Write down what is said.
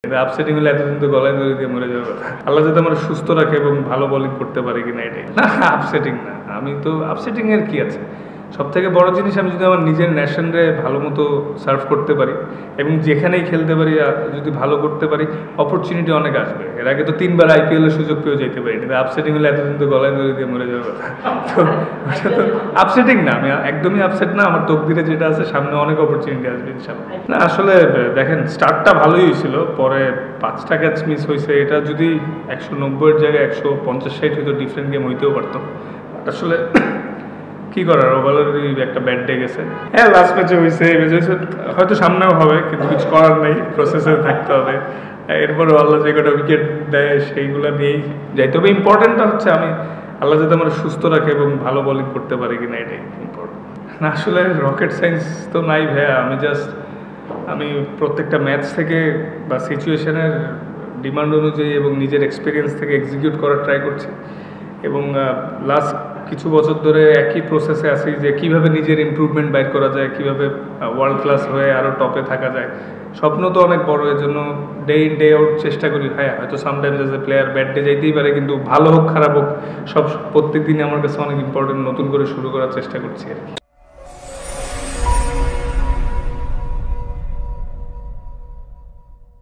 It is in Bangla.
আপসেটিং হলে এতদিন তো গলায় দড়ি দিয়ে মরে যাওয়ার কথা। আল্লাহ যাতে আমরা সুস্থ রাখে এবং ভালো বোলিং করতে পারি কিনা এটাই না। আপসেটিং না, আমি তো আপসেটিং এর কি আছে, সব থেকে বড় জিনিস আমি যদি আমার নিজের ন্যাশনরে ভালো মতো সার্ভ করতে পারি এবং যেখানেই খেলতে পারি যদি ভালো করতে পারি, অপরচুনিটি অনেক আসবে। এর আগে তো 3বার IPL এর সুযোগ পেয়েও যেতে পারি, কিন্তু আপসেটিং হলে এতদিন তো গলায় দড়ি দিয়ে মরে যাওয়ার কথা। তো ওটা তো আপসেটিং না, আমি একদমই আপসেট না। আমার তকদিরে যেটা আছে, সামনে অনেক অপরচুনিটি আসবে ইনশাআল্লাহ। না আসলে দেখেন, স্টার্টটা ভালোই হয়েছিল, পরে 5টা ক্যাচ মিস হয়েছে। এটা যদি 190-এর জায়গায় 150-60 হয়তো ডিফারেন্ট গেম হইতেও পারতো। আসলে কি করার, ওভারঅলই একটা ব্যাড ডে গেছে। হ্যাঁ, লাস্ট ম্যাচে হয়েছে, এই ম্যাচে হয়েছে, হয়তো সামনেও হবে, কিন্তু কিছু করার নেই, প্রসেসে থাকতে হবে। এরপরও আল্লাহ যে কটা উইকেট দেয় সেইগুলো নিয়েই যাই। তবে ইম্পর্টেন্টটা হচ্ছে আমি আল্লাহ যাতে আমরা সুস্থ রাখে এবং ভালো বোলিং করতে পারি কিনা এটাই ইম্পর্টেন্ট। না আসলে রকেট সায়েন্স তো নাই ভাইয়া, আমি প্রত্যেকটা ম্যাচ থেকে বা সিচুয়েশনের ডিমান্ড অনুযায়ী এবং নিজের এক্সপিরিয়েন্স থেকে এক্সিকিউট করার ট্রাই করছি। এবং লাস্ট কিছু বছর ধরে একই প্রসেসে আছি যে কীভাবে নিজের ইমপ্রুভমেন্ট বাইর করা যায়, কীভাবে ওয়ার্ল্ড ক্লাস হয়ে আরও টপে থাকা যায়। স্বপ্ন তো অনেক বড়, এর জন্য ডে ইন ডে আউট চেষ্টা করি। হ্যাঁ, হয়তো sometimes as a player bad day যাইতেই পারে, কিন্তু ভালো হোক খারাপ হোক, প্রত্যেক দিনই আমার কাছে অনেক ইম্পর্টেন্ট, নতুন করে শুরু করার চেষ্টা করছি আর কি।